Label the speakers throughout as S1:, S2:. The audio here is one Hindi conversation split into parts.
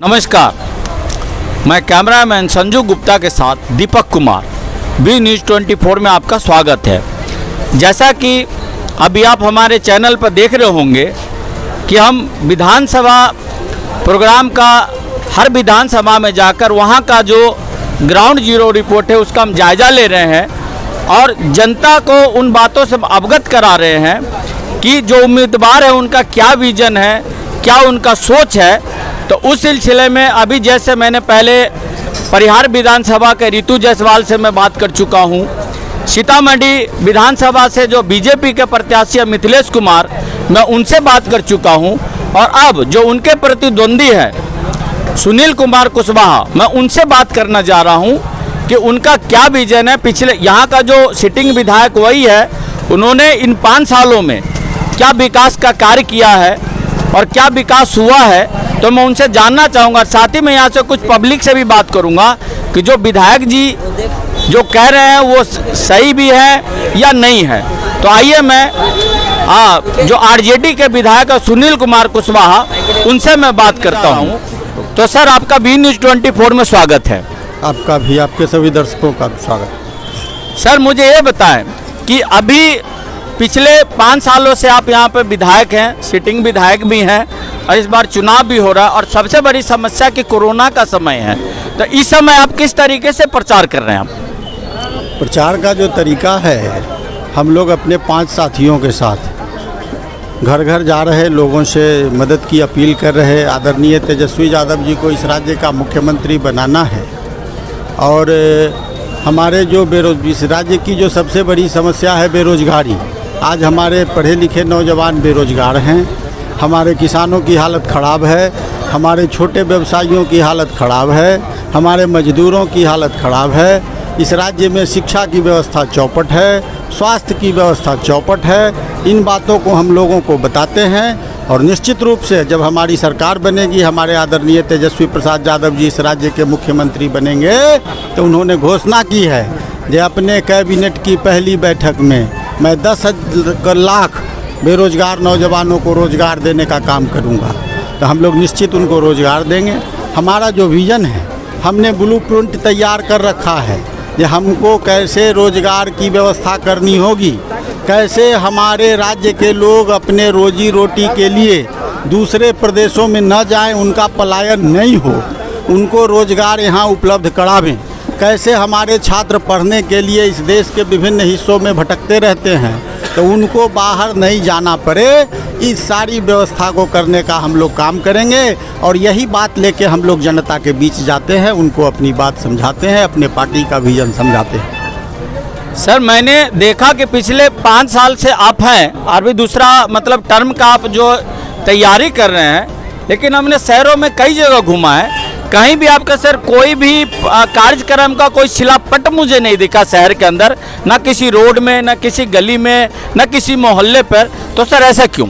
S1: नमस्कार, मैं कैमरामैन संजू गुप्ता के साथ दीपक कुमार, बी न्यूज़ 24 में आपका स्वागत है। जैसा कि अभी आप हमारे चैनल पर देख रहे होंगे कि हम विधानसभा प्रोग्राम का हर विधानसभा में जाकर वहां का जो ग्राउंड जीरो रिपोर्ट है उसका हम जायज़ा ले रहे हैं और जनता को उन बातों से अवगत करा रहे हैं कि जो उम्मीदवार है उनका क्या विजन है, क्या उनका सोच है। तो उस सिलसिले में अभी जैसे मैंने पहले परिहार विधानसभा के रितु जायसवाल से मैं बात कर चुका हूं, सीतामढ़ी विधानसभा से जो बीजेपी के प्रत्याशी मिथिलेश कुमार, मैं उनसे बात कर चुका हूं और अब जो उनके प्रतिद्वंदी है सुनील कुमार कुशवाहा, मैं उनसे बात करना जा रहा हूं कि उनका क्या विजन है। पिछले यहाँ का जो सिटिंग विधायक वही है, उन्होंने इन 5 सालों में क्या विकास का कार्य किया है और क्या विकास हुआ है, तो मैं उनसे जानना चाहूँगा। साथ ही मैं यहाँ से कुछ पब्लिक से भी बात करूँगा कि जो विधायक जी जो कह रहे हैं वो सही भी है या नहीं है। तो आइए मैं जो आरजेडी के विधायक सुनील कुमार कुशवाहा, उनसे मैं बात करता हूँ। तो सर, आपका बी न्यूज़ 24 में स्वागत है।
S2: आपका भी, आपके सभी दर्शकों का स्वागत।
S1: सर, मुझे ये बताएं कि अभी पिछले 5 सालों से आप यहाँ पे विधायक हैं, सिटिंग विधायक भी हैं और इस बार चुनाव भी हो रहा है और सबसे बड़ी समस्या कि कोरोना का समय है, तो इस समय आप किस तरीके से प्रचार कर रहे हैं? आप
S2: प्रचार का जो तरीका है, हम लोग अपने 5 साथियों के साथ घर घर जा रहे, लोगों से मदद की अपील कर रहे। आदरणीय तेजस्वी यादव जी को इस राज्य का मुख्यमंत्री बनाना है और हमारे जो इस राज्य की जो सबसे बड़ी समस्या है बेरोजगारी। आज हमारे पढ़े लिखे नौजवान बेरोजगार हैं, हमारे किसानों की हालत ख़राब है, हमारे छोटे व्यवसायियों की हालत ख़राब है, हमारे मजदूरों की हालत ख़राब है। इस राज्य में शिक्षा की व्यवस्था चौपट है, स्वास्थ्य की व्यवस्था चौपट है। इन बातों को हम लोगों को बताते हैं और निश्चित रूप से जब हमारी सरकार बनेगी, हमारे आदरणीय तेजस्वी प्रसाद यादव जी इस राज्य के मुख्यमंत्री बनेंगे, तो उन्होंने घोषणा की है कि अपने कैबिनेट की पहली बैठक में मैं 10 लाख बेरोजगार नौजवानों को रोज़गार देने का काम करूंगा। तो हम लोग निश्चित उनको रोज़गार देंगे। हमारा जो विज़न है, हमने ब्लूप्रिंट तैयार कर रखा है कि हमको कैसे रोज़गार की व्यवस्था करनी होगी, कैसे हमारे राज्य के लोग अपने रोजी रोटी के लिए दूसरे प्रदेशों में न जाएं, उनका पलायन नहीं हो, उनको रोज़गार यहाँ उपलब्ध करावें। कैसे हमारे छात्र पढ़ने के लिए इस देश के विभिन्न हिस्सों में भटकते रहते हैं, तो उनको बाहर नहीं जाना पड़े, इस सारी व्यवस्था को करने का हम लोग काम करेंगे। और यही बात लेके हम लोग जनता के बीच जाते हैं, उनको अपनी बात समझाते हैं, अपने पार्टी का विजन समझाते हैं।
S1: सर, मैंने देखा कि पिछले 5 साल से आप हैं और भी दूसरा मतलब टर्म का आप जो तैयारी कर रहे हैं, लेकिन हमने शहरों में कई जगह घूमा है, कहीं भी आपका सर कोई भी कार्यक्रम का कोई शिलापट मुझे नहीं दिखा शहर के अंदर, ना किसी रोड में, ना किसी गली में, ना किसी मोहल्ले पर। तो सर ऐसा क्यों?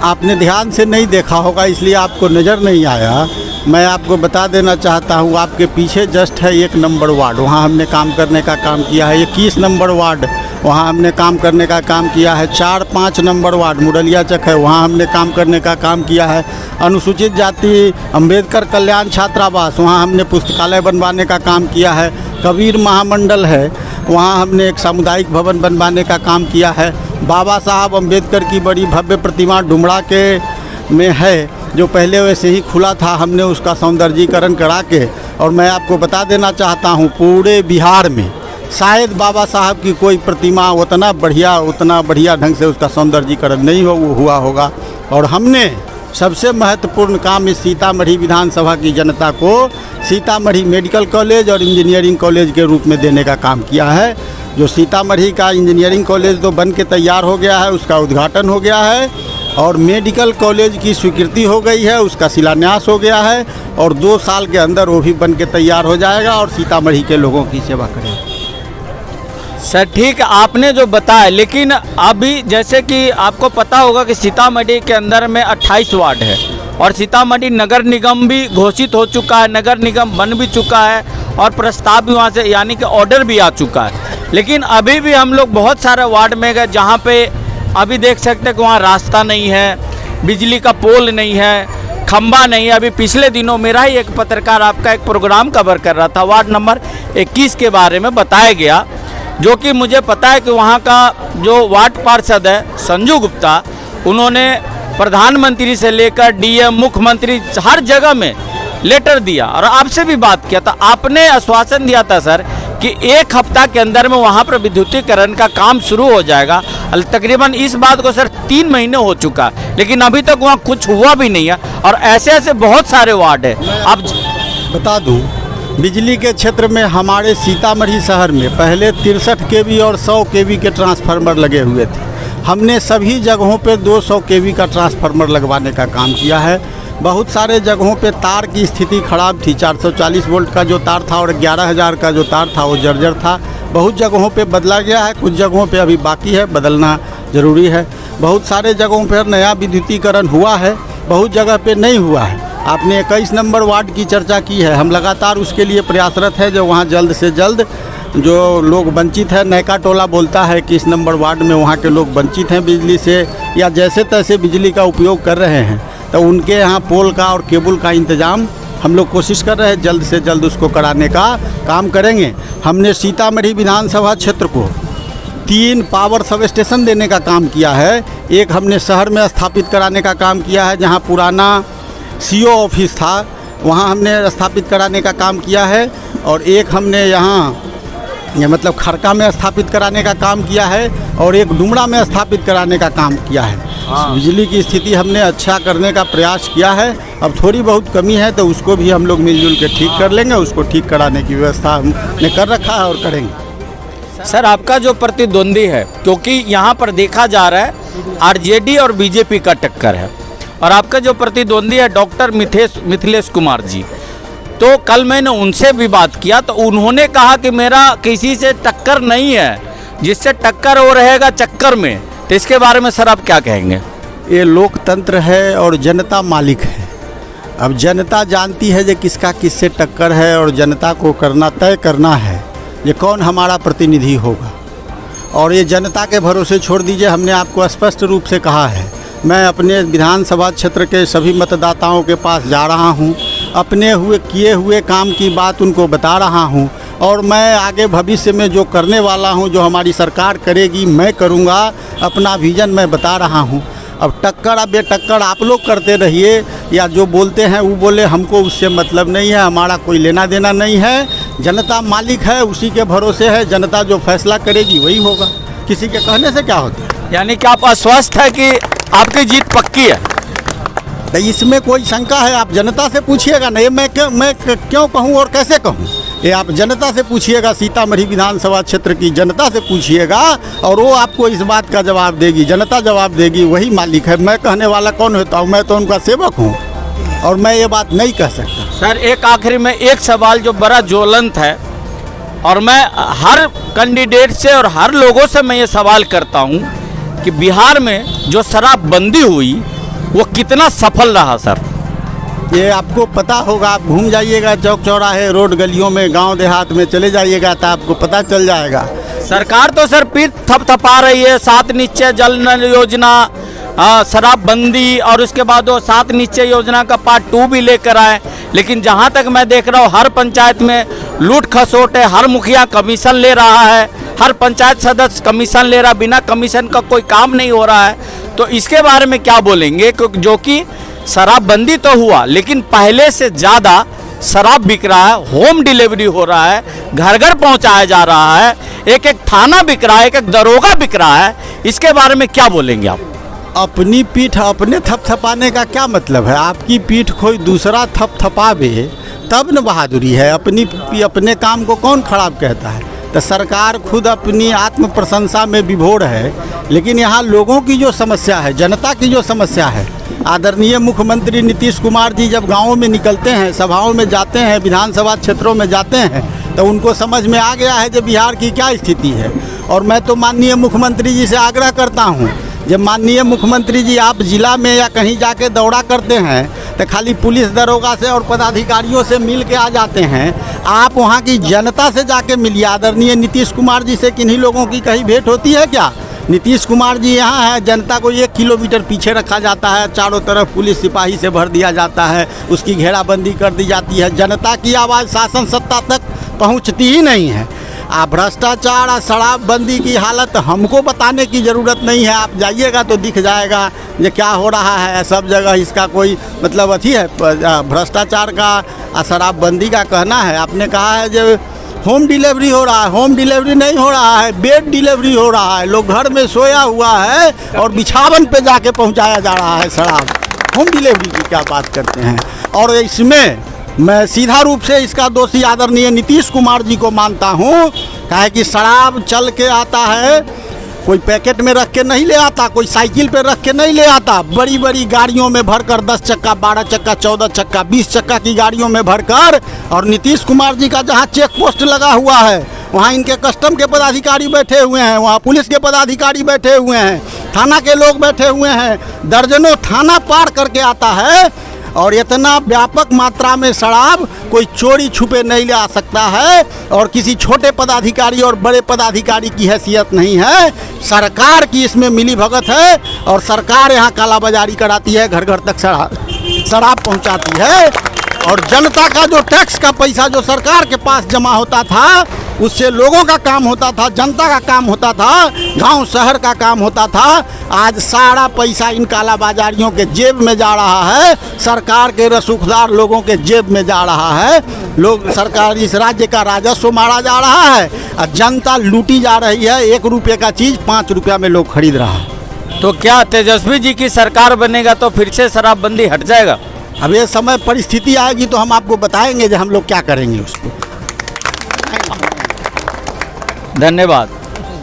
S2: आपने ध्यान से नहीं देखा होगा, इसलिए आपको नज़र नहीं आया। मैं आपको बता देना चाहता हूँ, आपके पीछे जस्ट है 1 नंबर वार्ड, वहाँ हमने काम करने का काम किया है। 21 नंबर वार्ड, वहाँ हमने काम करने का काम किया है। 4-5 नंबर वार्ड मुरलिया चक है, वहाँ हमने काम करने का काम किया है। अनुसूचित जाति अंबेडकर कल्याण छात्रावास, वहाँ हमने पुस्तकालय बनवाने का काम किया है। कबीर महामंडल है, वहाँ हमने एक सामुदायिक भवन बनवाने का काम किया है। बाबा साहब अंबेडकर की बड़ी भव्य प्रतिमा डुमरा के में है, जो पहले वैसे ही खुला था, हमने उसका सौंदर्यीकरण करा के, और मैं आपको बता देना चाहता हूँ पूरे बिहार में शायद बाबा साहब की कोई प्रतिमा उतना बढ़िया ढंग से उसका सौंदर्यीकरण नहीं हुआ होगा। और हमने सबसे महत्वपूर्ण काम इस सीतामढ़ी विधानसभा की जनता को सीतामढ़ी मेडिकल कॉलेज और इंजीनियरिंग कॉलेज के रूप में देने का काम किया है। जो सीतामढ़ी का इंजीनियरिंग कॉलेज तो बन के तैयार हो गया है, उसका उद्घाटन हो गया है, और मेडिकल कॉलेज की स्वीकृति हो गई है, उसका शिलान्यास हो गया है, और 2 साल के अंदर वो भी बन के तैयार हो जाएगा और सीतामढ़ी के लोगों की सेवा करेगा।
S1: सर ठीक है, आपने जो बताया, लेकिन अभी जैसे कि आपको पता होगा कि सीतामढ़ी के अंदर में 28 वार्ड है और सीतामढ़ी नगर निगम भी घोषित हो चुका है, नगर निगम बन भी चुका है और प्रस्ताव भी वहाँ से यानी कि ऑर्डर भी आ चुका है। लेकिन अभी भी हम लोग बहुत सारे वार्ड में गए जहाँ पे अभी देख सकते हैं कि वहाँ रास्ता नहीं है, बिजली का पोल नहीं है, खंबा नहीं। अभी पिछले दिनों मेरा ही एक पत्रकार आपका एक प्रोग्राम कवर कर रहा था, वार्ड नंबर 21 के बारे में बताया गया, जो कि मुझे पता है कि वहाँ का जो वार्ड पार्षद है संजू गुप्ता, उन्होंने प्रधानमंत्री से लेकर डीएम, मुख्यमंत्री, हर जगह में लेटर दिया और आपसे भी बात किया था। आपने आश्वासन दिया था सर कि 1 हफ्ता के अंदर में वहाँ पर विद्युतीकरण का काम शुरू हो जाएगा। तकरीबन इस बात को सर 3 महीने हो चुका है, लेकिन अभी तक वहाँ कुछ हुआ भी नहीं है और ऐसे ऐसे बहुत सारे वार्ड है। आप
S2: बता दूं, बिजली के क्षेत्र में हमारे सीतामढ़ी शहर में पहले 63 केवी और 100 केवी के ट्रांसफार्मर लगे हुए थे। हमने सभी जगहों पे 200 केवी का ट्रांसफार्मर लगवाने का काम किया है। बहुत सारे जगहों पे तार की स्थिति ख़राब थी, 440 वोल्ट का जो तार था और 11,000 का जो तार था वो जर्जर था। बहुत जगहों पे बदला गया है, कुछ जगहों पे अभी बाकी है, बदलना ज़रूरी है। बहुत सारे जगहों पर नया विद्युतीकरण हुआ है, बहुत जगह पे नहीं हुआ है। आपने 21 नंबर वार्ड की चर्चा की है, हम लगातार उसके लिए प्रयासरत है जो वहाँ जल्द से जल्द जो लोग वंचित है, नैका टोला बोलता है कि इस नंबर वार्ड में वहाँ के लोग वंचित हैं बिजली से या जैसे तैसे बिजली का उपयोग कर रहे हैं, तो उनके यहाँ पोल का और केबल का इंतज़ाम हम लोग कोशिश कर रहे हैं, जल्द से जल्द उसको कराने का काम करेंगे। हमने सीतामढ़ी विधानसभा क्षेत्र को 3 पावर सब स्टेशन देने का काम किया है। एक हमने शहर में स्थापित कराने का काम किया है, जहाँ पुराना सीओ ऑफिस था वहाँ हमने स्थापित कराने का काम किया है, और एक हमने यहाँ मतलब खरका में स्थापित कराने का काम किया है और एक डुमरा में स्थापित कराने का काम किया है। बिजली की स्थिति हमने अच्छा करने का प्रयास किया है। अब थोड़ी बहुत कमी है तो उसको भी हम लोग मिलजुल के ठीक कर लेंगे, उसको ठीक कराने की व्यवस्था हमने कर रखा है और करेंगे।
S1: सर आपका जो प्रतिद्वंदी है, क्योंकि यहाँ पर देखा जा रहा है आरजेडी और बीजेपी का टक्कर है, और आपका जो प्रतिद्वंदी है डॉक्टर मिथिलेश कुमार जी, तो कल मैंने उनसे भी बात किया तो उन्होंने कहा कि मेरा किसी से टक्कर नहीं है, जिससे टक्कर हो रहेगा चक्कर में। तो इसके बारे में सर आप क्या कहेंगे?
S2: ये लोकतंत्र है और जनता मालिक है। अब जनता जानती है कि किसका किससे टक्कर है और जनता को तय करना है ये कौन हमारा प्रतिनिधि होगा, और ये जनता के भरोसे छोड़ दीजिए। हमने आपको स्पष्ट रूप से कहा है, मैं अपने विधानसभा क्षेत्र के सभी मतदाताओं के पास जा रहा हूं, अपने किए हुए काम की बात उनको बता रहा हूं, और मैं आगे भविष्य में जो करने वाला हूं, जो हमारी सरकार करेगी मैं करूंगा, अपना विजन मैं बता रहा हूं। अब टक्कर अब ये टक्कर आप लोग करते रहिए या जो बोलते हैं वो बोले, हमको उससे मतलब नहीं है, हमारा कोई लेना देना नहीं है। जनता मालिक है, उसी के भरोसे है, जनता जो फैसला करेगी वही होगा, किसी के कहने से क्या होता है।
S1: यानी कि आप आश्वस्त है कि आपकी जीत पक्की है?
S2: तो इसमें कोई शंका है? आप जनता से पूछिएगा ना, ये मैं क्यों कहूँ और कैसे कहूँ, ये आप जनता से पूछिएगा, सीतामढ़ी विधानसभा क्षेत्र की जनता से पूछिएगा और वो आपको इस बात का जवाब देगी, जनता जवाब देगी, वही मालिक है। मैं कहने वाला कौन होता हूँ? मैं तो उनका सेवक हूँ और मैं ये बात नहीं कह सकता।
S1: सर एक आखिरी में एक सवाल जो बड़ा ज्वलंत है, और मैं हर कैंडिडेट से और हर लोगों से मैं ये सवाल करता हूँ कि बिहार में जो शराबबंदी हुई वो कितना सफल रहा सर?
S2: ये आपको पता होगा, आप घूम जाइएगा चौक चौराहे, रोड गलियों में, गांव देहात में चले जाइएगा तो आपको पता चल जाएगा।
S1: सरकार तो सर पीठ थपथपा रही है, 7 निश्चय जल नल योजना, शराबबंदी, और उसके बाद वो 7 निश्चय योजना का पार्ट 2 भी लेकर आए, लेकिन जहाँ तक मैं देख रहा हूँ हर पंचायत में लूट खसोट है, हर मुखिया कमीशन ले रहा है, हर पंचायत सदस्य कमीशन ले रहा, बिना कमीशन का कोई काम नहीं हो रहा है। तो इसके बारे में क्या बोलेंगे? जो कि शराबबंदी तो हुआ लेकिन पहले से ज़्यादा शराब बिक रहा है, होम डिलीवरी हो रहा है, घर घर पहुंचाया जा रहा है, एक एक थाना बिक रहा है, एक एक दरोगा बिक रहा है, इसके बारे में क्या बोलेंगे आप?
S2: अपनी पीठ अपने थपथपाने का क्या मतलब है? आपकी पीठ कोई दूसरा थपथपावे तब न बहादुरी है। अपने काम को कौन खराब कहता है? तो सरकार खुद अपनी आत्म प्रशंसा में विभोर है, लेकिन यहाँ लोगों की जो समस्या है, जनता की जो समस्या है, आदरणीय मुख्यमंत्री नीतीश कुमार जी जब गाँवों में निकलते हैं, सभाओं में जाते हैं, विधानसभा क्षेत्रों में जाते हैं, तो उनको समझ में आ गया है कि बिहार की क्या स्थिति है। और मैं तो माननीय मुख्यमंत्री जी से आग्रह करता हूँ, जब माननीय मुख्यमंत्री जी आप जिला में या कहीं जाके दौरा करते हैं तो खाली पुलिस दरोगा से और पदाधिकारियों से मिल के आ जाते हैं, आप वहाँ की जनता से जाके मिलिए। आदरणीय नीतीश कुमार जी से किन्हीं लोगों की कहीं भेंट होती है क्या? नीतीश कुमार जी यहाँ है, जनता को 1 किलोमीटर पीछे रखा जाता है, चारों तरफ पुलिस सिपाही से भर दिया जाता है, उसकी घेराबंदी कर दी जाती है, जनता की आवाज़ शासन सत्ता तक पहुँचती ही नहीं है। भ्रष्टाचार और शराबबंदी की हालत हमको बताने की ज़रूरत नहीं है, आप जाइएगा तो दिख जाएगा ये क्या हो रहा है। सब जगह इसका कोई मतलब अथी है, भ्रष्टाचार का और शराबबंदी का कहना है। आपने कहा है जो होम डिलीवरी हो रहा है, होम डिलीवरी नहीं हो रहा है, बेड डिलीवरी हो रहा है। लोग घर में सोया हुआ है और बिछावन पे जाके पहुंचाया जा रहा है शराब। होम डिलीवरी की क्या बात करते हैं। और इसमें मैं सीधा रूप से इसका दोषी आदरणीय नीतीश कुमार जी को मानता हूँ। काहे कि शराब चल के आता है, कोई पैकेट में रख के नहीं ले आता, कोई साइकिल पे रख के नहीं ले आता, बड़ी बड़ी गाड़ियों में भरकर 10 चक्का, 12 चक्का, 14 चक्का, 20 चक्का की गाड़ियों में भरकर। और नीतीश कुमार जी का जहाँ चेक पोस्ट लगा हुआ है वहाँ इनके कस्टम के पदाधिकारी बैठे हुए हैं, वहाँ पुलिस के पदाधिकारी बैठे हुए हैं, थाना के लोग बैठे हुए हैं, दर्जनों थाना पार करके आता है। और इतना व्यापक मात्रा में शराब कोई चोरी छुपे नहीं ले आ सकता है। और किसी छोटे पदाधिकारी और बड़े पदाधिकारी की हैसियत नहीं है, सरकार की इसमें मिली भगत है। और सरकार यहाँ कालाबाजारी कराती है, घर घर तक शराब पहुँचाती है। और जनता का जो टैक्स का पैसा जो सरकार के पास जमा होता था, उससे लोगों का काम होता था, जनता का काम होता था, गांव शहर का काम होता था। आज सारा पैसा इन कालाबाजारियों के जेब में जा रहा है, सरकार के रसूखदार लोगों के जेब में जा रहा है। लोग सरकार इस राज्य का राजस्व मारा जा रहा है और जनता लूटी जा रही है। 1 रुपये का चीज़ 5 रुपया में लोग खरीद रहा है।
S1: तो क्या तेजस्वी जी की सरकार बनेगा तो फिर से शराबबंदी हट जाएगा?
S2: अब ये समय परिस्थिति आएगी तो हम आपको बताएंगे जो हम लोग क्या करेंगे उसको।
S1: धन्यवाद।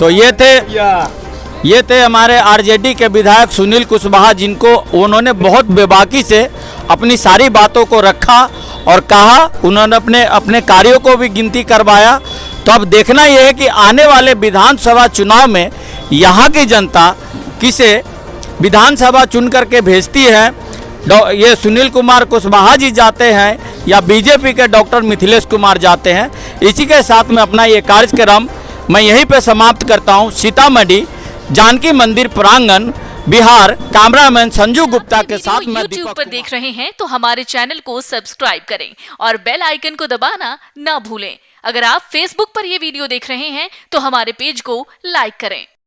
S1: तो ये थे हमारे आरजेडी के विधायक सुनील कुशवाहा, जिनको उन्होंने बहुत बेबाकी से अपनी सारी बातों को रखा और कहा। उन्होंने अपने कार्यों को भी गिनती करवाया। तो अब देखना यह है कि आने वाले विधानसभा चुनाव में यहाँ की जनता किसे विधानसभा चुन करके भेजती है। ये सुनील कुमार कुशवाहा जी जाते हैं या बीजेपी के डॉक्टर मिथिलेश कुमार जाते हैं। इसी के साथ में अपना ये कार्यक्रम मैं यहीं पे समाप्त करता हूं। सीतामढ़ी जानकी मंदिर प्रांगण, बिहार, कैमरामैन संजू गुप्ता के साथ मैं
S3: YouTube पर देख रहे हैं तो हमारे चैनल को सब्सक्राइब करें और बेल आइकन को दबाना ना भूलें। अगर आप Facebook पर यह वीडियो देख रहे हैं तो हमारे पेज को लाइक करें।